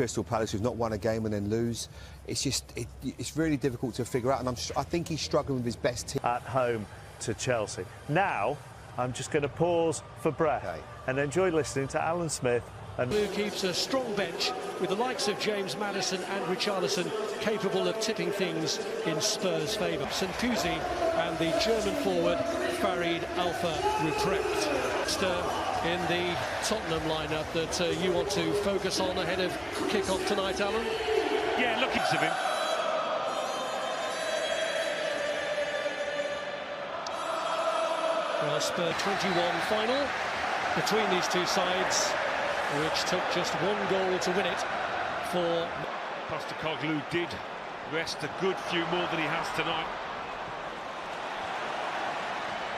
Crystal Palace, who've not won a game and then lose. It's just, it's really difficult to figure out, and I think he's struggling with his best team. At home to Chelsea. Now, I'm just going to pause for breath and enjoy listening to Alan Smith. Blue keeps a strong bench with the likes of James Maddison and Richarlison capable of tipping things in Spurs' favour. St Kusi and the German forward Farid Alpha Ruprecht. In the Tottenham lineup that you want to focus on ahead of kick-off tonight, Alan? Yeah, looking to him. Well, Spurs 21 final between these two sides, which took just one goal to win it for... Postecoglou did rest a good few more than he has tonight.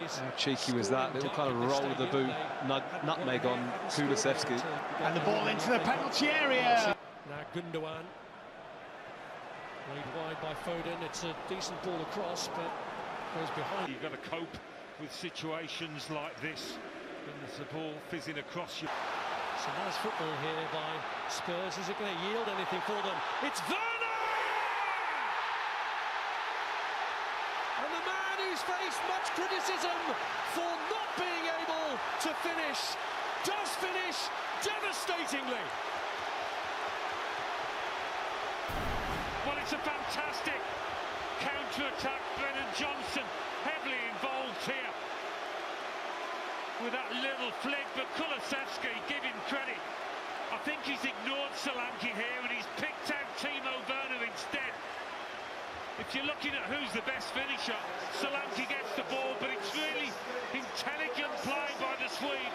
How cheeky was that? Little kind of roll of the boot, nutmeg on Kulusevski. And the ball into the penalty area. Now Gundogan, laid wide by Foden. It's a decent ball across, but goes behind. You've got to cope with situations like this, when there's the ball fizzing across you. Some nice football here by Spurs. Is it going to yield anything for them? It's Werner! And the man who's faced much criticism for not being able to finish, does finish devastatingly. Well, it's a fantastic counter-attack. Brennan Johnson heavily involved here with that little flick, but Kulusevski, give him credit. I think he's ignored Solanke here and he's picked out Timo Werner instead. If you're looking at who's the best finisher, Solanke gets the ball, but it's really intelligent play by the Swede.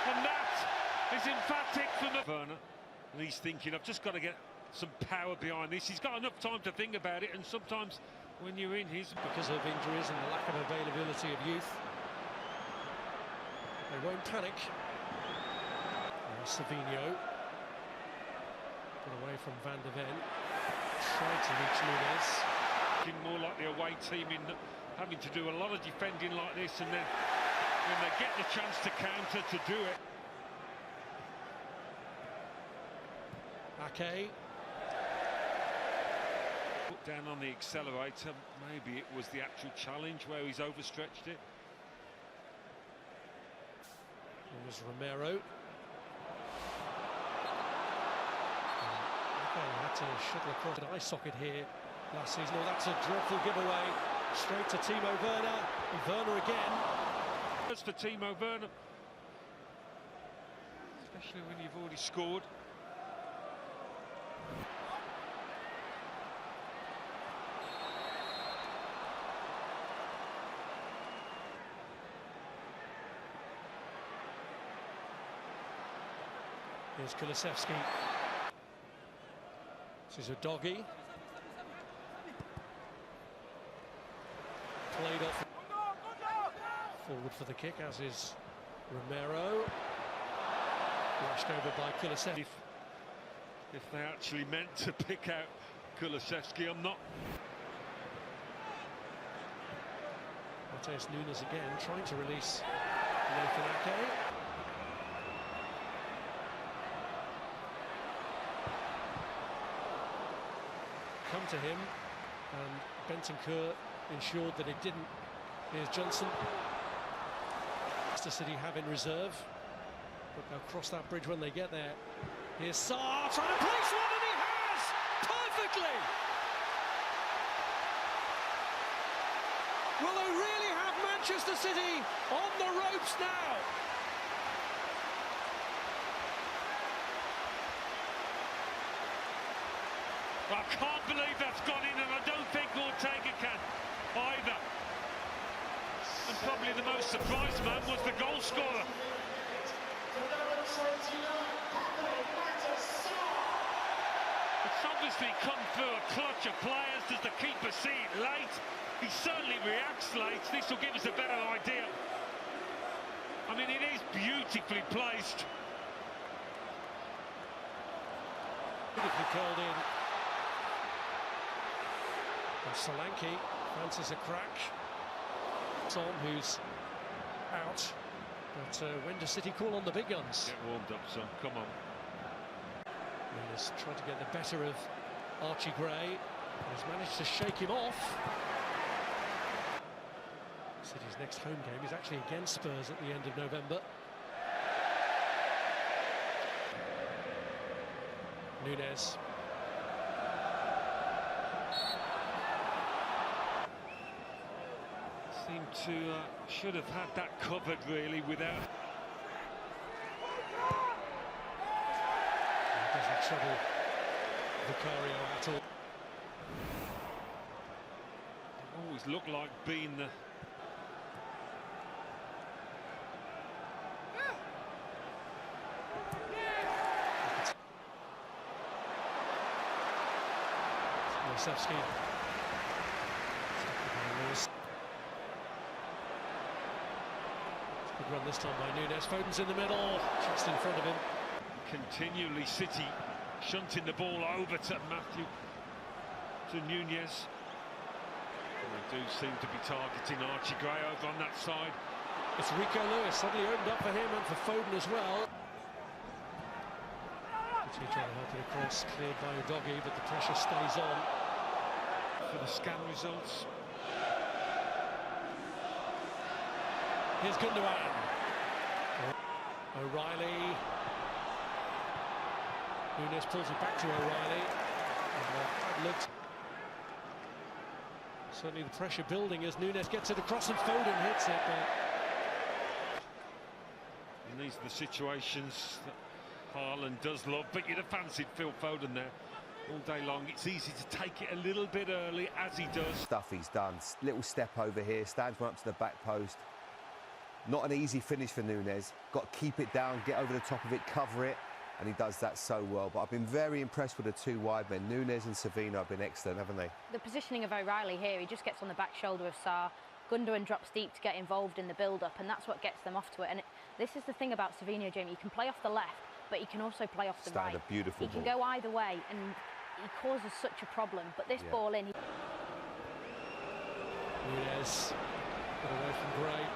And that is emphatic from the... Werner, and he's thinking, I've just got to get some power behind this. He's got enough time to think about it, and sometimes when you're in his... Because of injuries and the lack of availability of youth, they won't panic. Savinho, put away from Van de Ven. Tried to reach Nunes. Looking more like the away team in having to do a lot of defending like this, and then when they get the chance to counter, to do it. Ake. Put down on the accelerator. Maybe it was the actual challenge where he's overstretched it. It was Romero. Had to shuttle across an eye socket here last season. Oh, that's a dreadful giveaway. Straight to Timo Werner. And Werner again. As for Timo Werner, especially when you've already scored. Here's Kulusevski. This is a doggy. Played off. Forward for the kick, as is Romero. Lashed over by Kulusevski. If they actually meant to pick out Kulusevski, I'm not. Matheus Nunes again, trying to release Nathan Ake. Come to him, and Bentancur ensured that it didn't. Here's Johnson. Leicester City have in reserve, but they'll cross that bridge when they get there. Here's Sarr, trying to place one, and he has! Perfectly! Will they really have Manchester City on the ropes now? I can't believe that's gone in, and I don't think Ortega can either. And probably the most surprised man was the goal scorer. It's obviously come through a clutch of players. Does the keeper see it late? He certainly reacts late. This will give us a better idea. I mean, it is beautifully placed. Beautifully curled in. And Solanke fancies a crack. Son, who's out. But when does City call on the big guns? Get warmed up, son. Come on. He's trying to get the better of Archie Gray. He's managed to shake him off. City's next home game is actually against Spurs at the end of November. Núñez. Seemed to should have had that covered really without. He doesn't trouble Vicario at all. They always look like being the. Kulusevski. Good run this time by Núñez. Foden's in the middle, just in front of him. Continually City shunting the ball over to Núñez. And they do seem to be targeting Archie Gray over on that side. It's Rico Lewis suddenly opened up for him and for Foden as well. City trying to help it across, cleared by Udogie, but the pressure stays on. For the scan results. Here's Gundogan. O'Reilly. Núñez pulls it back to O'Reilly. And looked. Certainly the pressure building as Núñez gets it across and Foden hits it. And these are the situations that Haaland does love, but you'd have fancied Phil Foden there all day long. It's easy to take it a little bit early, as he does. Stuff he's done. Little step over here, stands one up to the back post. Not an easy finish for Núñez. Got to keep it down, get over the top of it, cover it, and he does that so well. But I've been very impressed with the two wide men. Núñez and Savino have been excellent, haven't they? The positioning of O'Reilly here, he just gets on the back shoulder of Sarr. Gundogan drops deep to get involved in the build-up, and that's what gets them off to it. And this is the thing about Savino, Jamie. He can play off the left, but he can also play off the right. A beautiful He can go either way, and he causes such a problem. But this ball in... Núñez got away from Gray.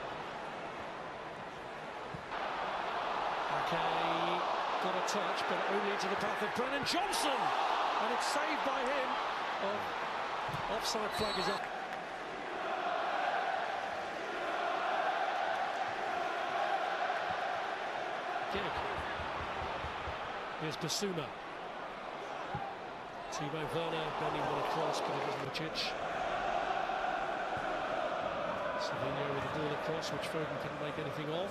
Okay, got a touch, but only to the path of Brennan Johnson, and it's saved by him. Oh, offside flag is up. Gig. Here's Basuma. Timo Werner bending one across, but it doesn't Lucic. Savino with the ball across, which Foden couldn't make anything of.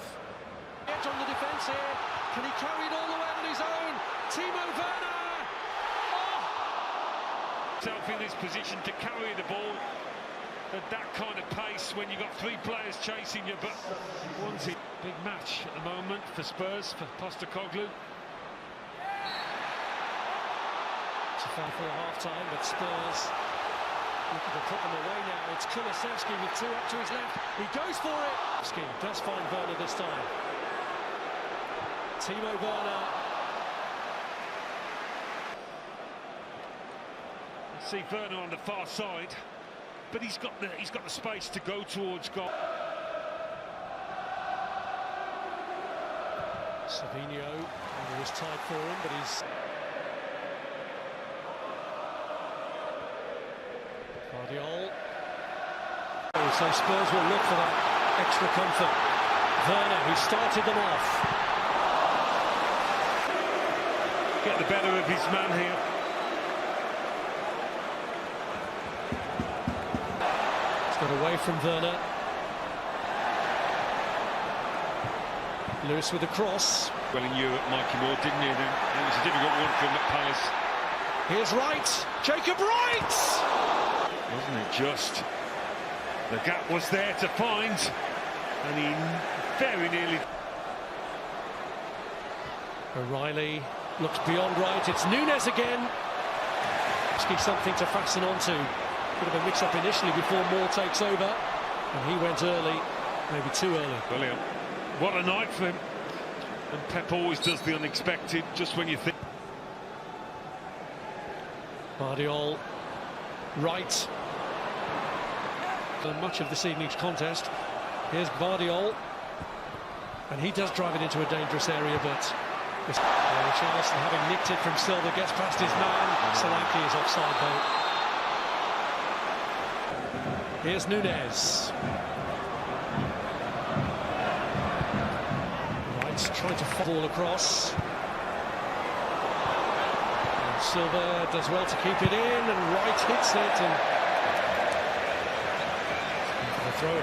Edge on the defence here. Can he carry it all the way on his own? Timo Werner! Oh! Self in this position to carry the ball at that kind of pace when you've got three players chasing you, but one's it. Big match at the moment for Spurs, for Postecoglou. It's a foul for half-time, but Spurs looking to put them away now. It's Kulusevski with two up to his left. He goes for it. Ski does find Werner this time. Timo Werner. See Werner on the far side, but he's got the space to go towards goal. Savino, it was tight for him, but he's... Guardiola. So Spurs will look for that extra comfort. Werner, who started them off. Get the better of his man here. It's got away from Werner. Lewis with the cross. Well, in Europe, Mikey Moore didn't he? Then it was a difficult one for him at Palace. Here's Wright. Jacob Wright! Wasn't it just? The gap was there to find, and he very nearly. O'Reilly looks beyond Wright. It's Núñez again. Something to fasten onto. Bit of a mix-up initially before Moore takes over, and he went early, maybe too early. Brilliant. What a night for him. And Pep always does the unexpected, just when you think. Guardiola, Wright. Much of this evening's contest. Here's Guardiola, and he does drive it into a dangerous area, but Richarlison, having nicked it from Silva, gets past his man. Solanke is offside though. Here's Nunez. Wright's trying to fall across. And Silva does well to keep it in, and Wright hits it, and the throw.